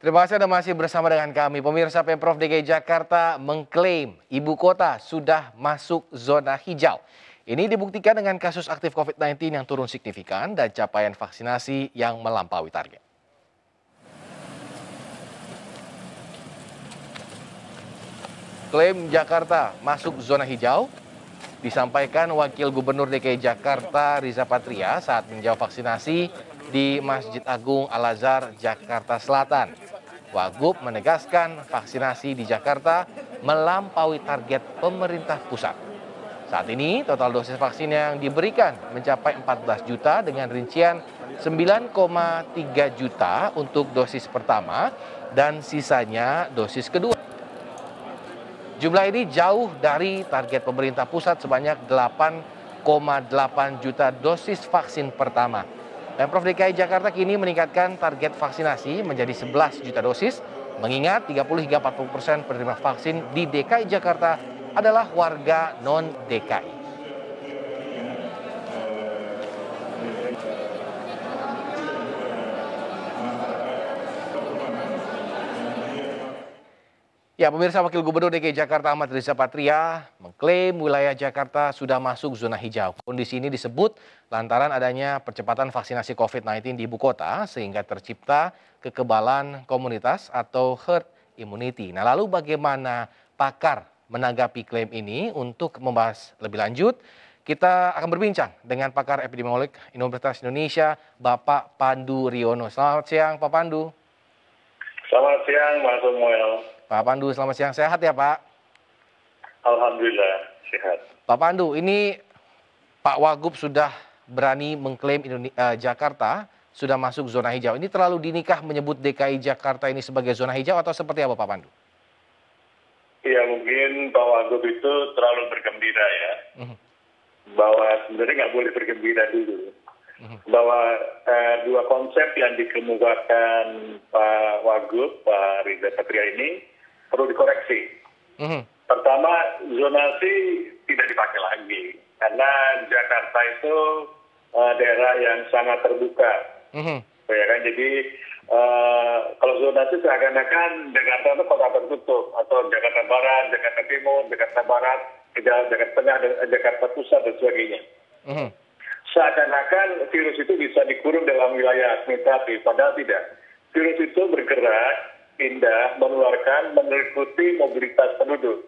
Terima kasih Anda masih bersama dengan kami. Pemirsa, Pemprov DKI Jakarta mengklaim ibu kota sudah masuk zona hijau. Ini dibuktikan dengan kasus aktif COVID-19 yang turun signifikan dan capaian vaksinasi yang melampaui target. Klaim Jakarta masuk zona hijau disampaikan Wakil Gubernur DKI Jakarta Riza Patria saat meninjau vaksinasi di Masjid Agung Al-Azhar, Jakarta Selatan. Wagub menegaskan vaksinasi di Jakarta melampaui target pemerintah pusat. Saat ini total dosis vaksin yang diberikan mencapai 14 juta dengan rincian 9,3 juta untuk dosis pertama dan sisanya dosis kedua. Jumlah ini jauh dari target pemerintah pusat sebanyak 8,8 juta dosis vaksin pertama. Pemprov DKI Jakarta kini meningkatkan target vaksinasi menjadi 11 juta dosis, mengingat 30 hingga 40% penerima vaksin di DKI Jakarta adalah warga non-DKI. Ya, pemirsa, Wakil Gubernur DKI Jakarta Ahmad Riza Patria mengklaim wilayah Jakarta sudah masuk zona hijau. Kondisi ini disebut lantaran adanya percepatan vaksinasi COVID-19 di ibu kota sehingga tercipta kekebalan komunitas atau herd immunity. Nah, lalu bagaimana pakar menanggapi klaim ini? Untuk membahas lebih lanjut, kita akan berbincang dengan pakar epidemiolog Universitas Indonesia, Bapak Pandu Riono. Selamat siang, Pak Pandu. Selamat siang, Mas Samuel. Pak Pandu, selamat siang. Sehat ya, Pak? Alhamdulillah, sehat. Pak Pandu, ini Pak Wagub sudah berani mengklaim Jakarta sudah masuk zona hijau. Ini terlalu dinikah menyebut DKI Jakarta ini sebagai zona hijau atau seperti apa, Pak Pandu? Iya, mungkin Pak Wagub itu terlalu bergembira ya. Bahwa sebenarnya nggak boleh bergembira dulu. Bahwa dua konsep yang dikemukakan Pak Wagub, Pak Riza Patria ini perlu dikoreksi. Pertama, zonasi tidak dipakai lagi karena Jakarta itu daerah yang sangat terbuka, ya kan? Jadi kalau zonasi seakan-akan Jakarta itu kota tertutup atau Jakarta Barat, Jakarta Timur, Jakarta Barat, Jakarta Tengah, Jakarta Pusat dan sebagainya. Seakan-akan virus itu bisa dikurung dalam wilayah administratif, padahal tidak. Virus itu bergerak, pindah, menularkan, mengikuti mobilitas penduduk.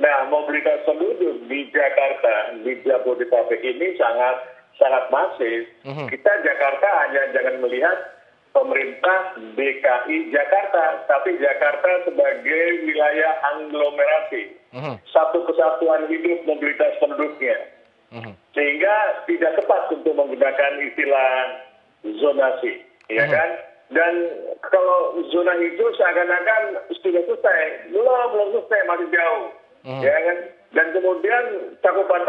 Nah, mobilitas penduduk di Jakarta, di Jabodetabek ini sangat masif. Kita Jakarta hanya jangan melihat pemerintah DKI Jakarta, tapi Jakarta sebagai wilayah aglomerasi. Satu kesatuan hidup mobilitas penduduknya. Sehingga tidak tepat untuk menggunakan istilah zonasi, ya kan? Dan kalau zona hijau seakan-akan sudah selesai, belum selesai, masih jauh, ya kan? Dan kemudian cakupan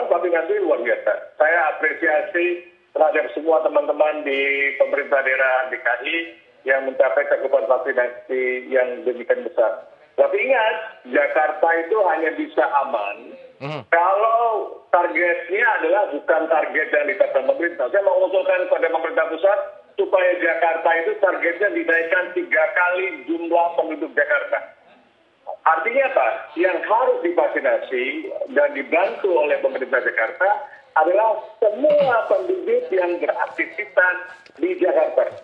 vaksinasi luar biasa. Saya apresiasi terhadap semua teman-teman di pemerintah daerah DKI yang mencapai cakupan vaksinasi yang demikian besar. Tapi ingat, Jakarta itu hanya bisa aman kalau targetnya adalah bukan target yang ditetapkan pemerintah. Saya mau mengusulkan kepada pemerintah pusat supaya Jakarta itu targetnya dinaikkan 3 kali jumlah penduduk Jakarta. Artinya apa? Yang harus divaksinasi dan dibantu oleh pemerintah Jakarta adalah semua penduduk yang beraktivitas di Jakarta.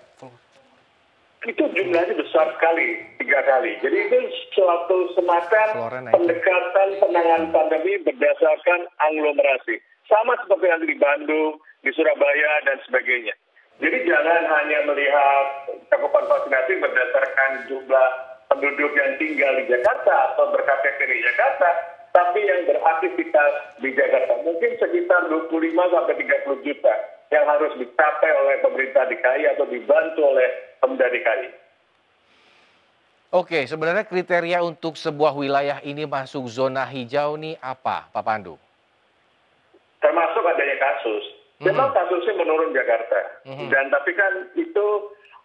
Itu jumlahnya besar sekali, 3 kali. Jadi itu suatu semacam pendekatan penanganan pandemi berdasarkan aglomerasi. Sama seperti yang di Bandung, di Surabaya, dan sebagainya. Jadi jangan hanya melihat cakupan vaksinasi berdasarkan jumlah penduduk yang tinggal di Jakarta atau berKTP di Jakarta, tapi yang beraktivitas di Jakarta. Mungkin sekitar 25-30 juta yang harus dicapai oleh pemerintah DKI atau dibantu oleh pemerintah DKI. Oke, sebenarnya kriteria untuk sebuah wilayah ini masuk zona hijau nih apa, Pak Pandu? Termasuk adanya kasus. Memang kasusnya menurun Jakarta. Dan tapi kan itu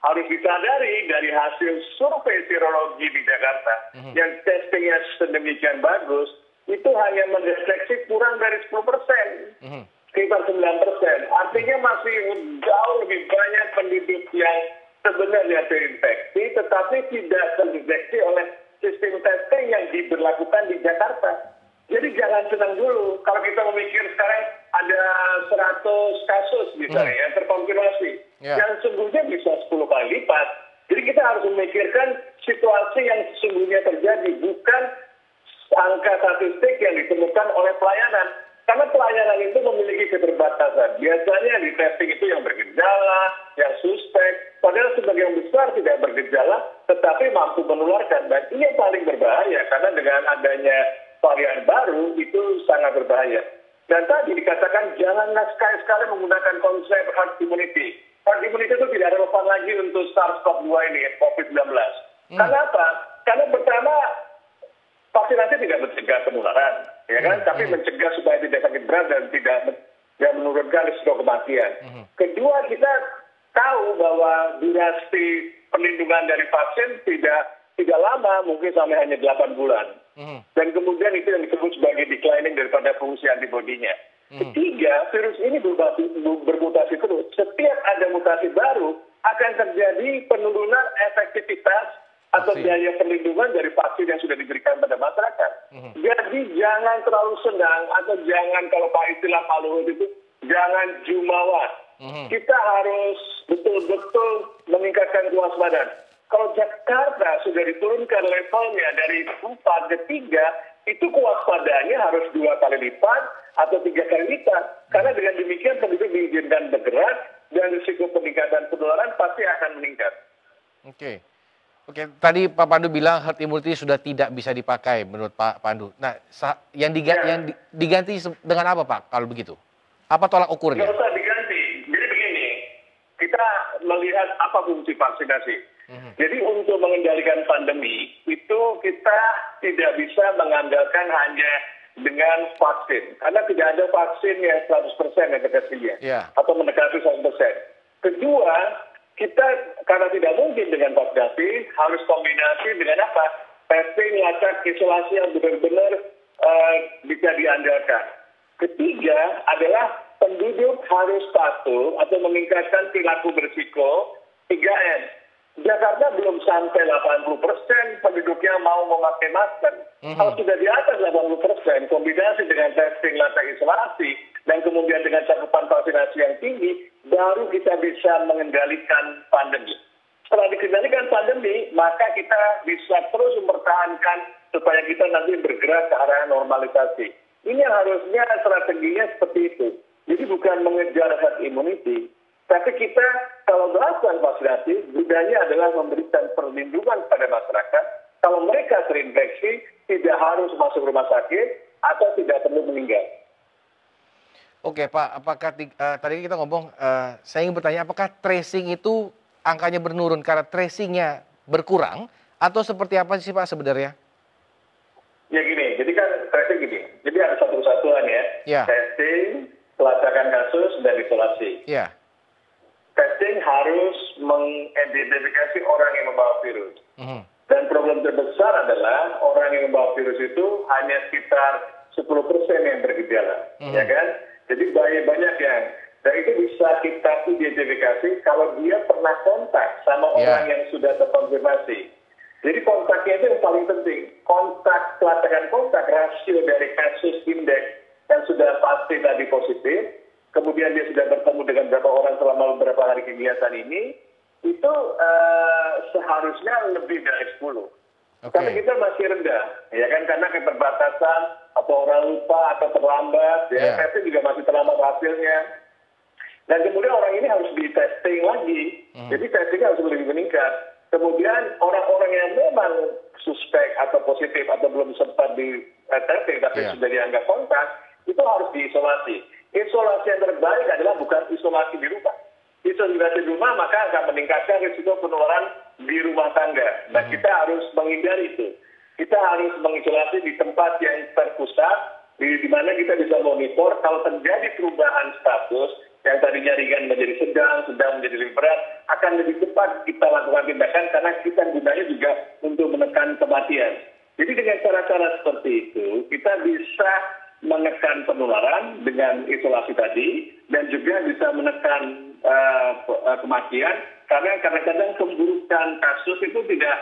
harus disadari dari hasil survei serologi di Jakarta yang testingnya sedemikian bagus, itu hanya mendeteksi kurang dari 10%. Sekitar 9%. Artinya masih jauh lebih banyak penduduk yang sebenarnya terinfeksi, tetapi tidak terdeteksi oleh sistem testing yang diberlakukan di Jakarta. Jadi jangan senang dulu. Kalau kita memikir sekarang ada 100 kasus misalnya yang terkonfirmasi. Yang sesungguhnya bisa 10 kali lipat. Jadi kita harus memikirkan situasi yang sesungguhnya terjadi, bukan angka statistik yang ditemukan oleh pelayanan. Karena pelayanan itu memiliki keterbatasan. Biasanya di testing itu yang bergejala, yang suspek, padahal sebagian besar tidak bergejala, tetapi mampu menularkan. Dan ini yang paling berbahaya, karena dengan adanya varian baru itu sangat berbahaya. Dan tadi dikatakan janganlah sekali-sekali menggunakan konsep herd immunity. Herd immunity itu tidak relevan lagi untuk SARS-CoV-2 ini, COVID-19. Karena apa? Karena pertama, vaksinasi tidak mencegah penularan, ya kan? Tapi mencegah supaya tidak sakit berat dan tidak menurunkan risiko kematian. Kedua, kita tahu bahwa durasi perlindungan dari vaksin tidak lama, mungkin sampai hanya 8 bulan. Dan kemudian itu yang disebut sebagai declining daripada fungsi antibodinya. Ketiga, virus ini bermutasi terus. Setiap ada mutasi baru, akan terjadi penurunan efektivitas atau biaya perlindungan dari vaksin yang sudah diberikan pada masyarakat. Jadi jangan terlalu senang, atau jangan, kalau Pak istilah Pak Luhut itu, jangan jumawa. Kita harus betul-betul meningkatkan kewaspadaan. Kalau Jakarta sudah diturunkan levelnya dari 4 ke 3, itu kewaspadaannya harus 2 kali lipat atau 3 kali lipat. Karena dengan demikian penduduk diizinkan bergerak dan risiko peningkatan penularan pasti akan meningkat. Oke, tadi Pak Pandu bilang herd immunity sudah tidak bisa dipakai menurut Pak Pandu. Nah, yang diganti dengan apa Pak kalau begitu? Apa tolak ukurnya? Nggak usah diganti. Jadi begini, kita melihat apa fungsi vaksinasi. Jadi untuk mengendalikan pandemi itu kita tidak bisa mengandalkan hanya dengan vaksin. Karena tidak ada vaksin yang 100% efekasinya atau mendekati 100%. Kedua, kita karena tidak mungkin dengan vaksinasi, harus kombinasi dengan apa? Testing, lacak, isolasi yang benar-benar bisa diandalkan. Ketiga adalah penduduk harus patuh atau meningkatkan perilaku berisiko 3M. Jakarta belum sampai 80% penduduknya mau memakai masker. Kalau sudah di atas 80%, kombinasi dengan testing, lacak, isolasi, dan kemudian dengan cakupan vaksinasi yang tinggi, baru kita bisa mengendalikan pandemi. Setelah dikendalikan pandemi, maka kita bisa terus mempertahankan supaya kita nanti bergerak ke arah normalisasi. Ini harusnya strateginya seperti itu. Jadi bukan mengejar herd immunity, tapi kita kalau melakukan vaksinasi, budaya adalah memberikan perlindungan pada masyarakat. Kalau mereka terinfeksi, tidak harus masuk rumah sakit atau tidak perlu meninggal. Oke Pak, apakah tadi kita ngomong, saya ingin bertanya, apakah tracing itu angkanya menurun karena tracingnya berkurang, atau seperti apa sih Pak sebenarnya? Ya gini, jadi kan tracing gini, jadi ada satu kesatuan ya. Testing, pelacakan kasus, dan isolasi. Testing harus mengidentifikasi orang yang membawa virus. Dan problem terbesar adalah orang yang membawa virus itu hanya sekitar 10% yang bergejala, ya kan? Jadi banyak yang, dan itu bisa kita identifikasi kalau dia pernah kontak sama orang yang sudah terkonfirmasi. Jadi kontaknya itu yang paling penting. Kontak, pelacakan kontak, rasio dari kasus indeks yang sudah pasti tadi positif, kemudian dia sudah bertemu dengan beberapa orang selama beberapa hari kegiatan ini, itu seharusnya lebih dari 10. Tapi kita masih rendah, ya kan, karena keterbatasan atau orang lupa atau terlambat, testing juga masih terlambat hasilnya. Dan kemudian orang ini harus di testing lagi, jadi testingnya harus lebih meningkat. Kemudian orang-orang yang memang suspek atau positif atau belum sempat di testing tapi sudah dianggap kontak, itu harus diisolasi. Isolasi yang terbaik adalah bukan isolasi di rumah. Isolasi di rumah maka akan meningkatkan risiko penularan di rumah tangga. Nah, kita harus menghindari itu. Kita harus mengisolasi di tempat yang terpusat, di mana kita bisa monitor kalau terjadi perubahan status yang tadinya ringan menjadi sedang menjadi lebih berat, akan lebih cepat kita lakukan tindakan karena kita gunanya juga untuk menekan kematian. Jadi dengan cara-cara seperti itu, kita bisa menekan penularan dengan isolasi tadi, dan juga bisa menekan kematian, karena kadang-kadang pemburukan kasus itu tidak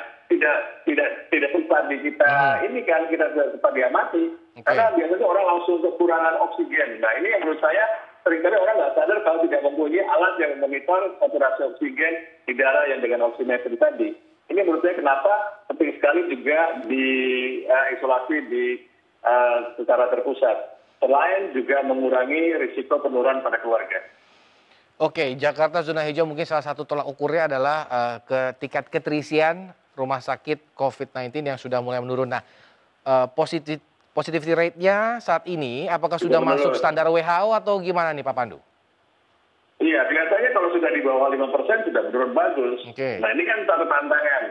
sempat di kita ini kan kita sempat diamati. Karena biasanya orang langsung kekurangan oksigen. Nah ini yang menurut saya seringkali orang nggak sadar kalau tidak mempunyai alat yang memonitor saturasi oksigen di darah yang dengan oximetri tadi. Ini menurut saya kenapa penting sekali juga di isolasi secara terpusat. Selain juga mengurangi risiko penurunan pada keluarga. Oke, Jakarta zona hijau mungkin salah satu tolak ukurnya adalah ke tingkat keterisian rumah sakit COVID-19 yang sudah mulai menurun. Nah, positivity rate-nya saat ini apakah sudah masuk standar WHO atau gimana nih Pak Pandu? Iya, biasanya kalau sudah di bawah 5% sudah menurun bagus. Nah ini kan satu tantangan.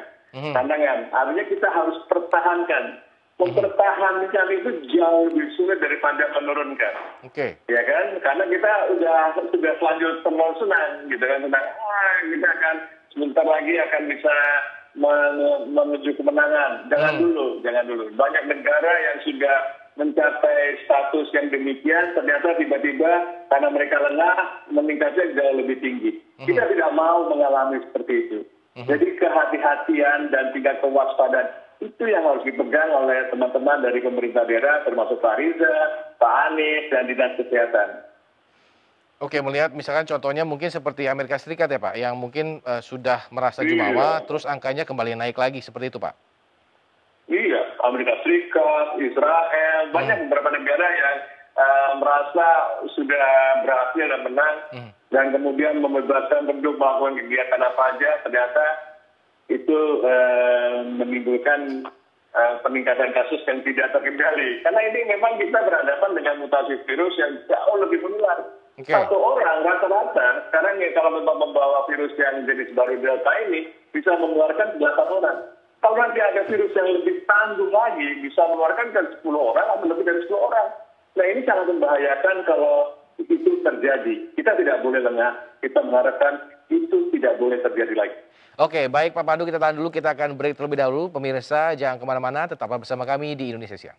Artinya kita harus pertahankan. Mempertahankan itu jauh lebih sulit daripada menurunkan. Ya kan? Karena kita sudah selanjut senang gitu kan, kita akan sebentar lagi akan bisa menuju kemenangan. Jangan dulu. Banyak negara yang sudah mencapai status yang demikian, ternyata tiba-tiba karena mereka lengah, meningkatnya jauh lebih tinggi. Kita tidak mau mengalami seperti itu. Jadi kehati-hatian dan tingkat kewaspadaan itu yang harus dipegang oleh teman-teman dari pemerintah daerah, termasuk Pak Riza, Pak Anies, dan Dinas Kesehatan. Oke, melihat misalkan contohnya mungkin seperti Amerika Serikat ya Pak, yang mungkin sudah merasa jumawa, terus angkanya kembali naik lagi, seperti itu Pak? Iya, Amerika Serikat, Israel, banyak beberapa negara yang merasa sudah berhasil dan menang, dan kemudian membebaskan penduduk melakukan kegiatan apa aja, ternyata itu menimbulkan peningkatan kasus yang tidak terkendali. Karena ini memang kita berhadapan dengan mutasi virus yang jauh lebih menular. Satu orang rata-rata sekarang kalau memang membawa virus yang jenis baru Delta ini bisa menularkan 8 orang. Kalau nanti ada virus yang lebih tangguh lagi, bisa mengeluarkan ke 10 orang atau lebih dari 10 orang. Nah ini sangat membahayakan kalau itu terjadi. Kita tidak boleh lengah, kita mengharapkan itu tidak boleh terjadi lagi. Oke, baik Pak Pandu, kita tahan dulu, kita akan break terlebih dahulu. Pemirsa, jangan kemana-mana, tetaplah bersama kami di Indonesia Siang.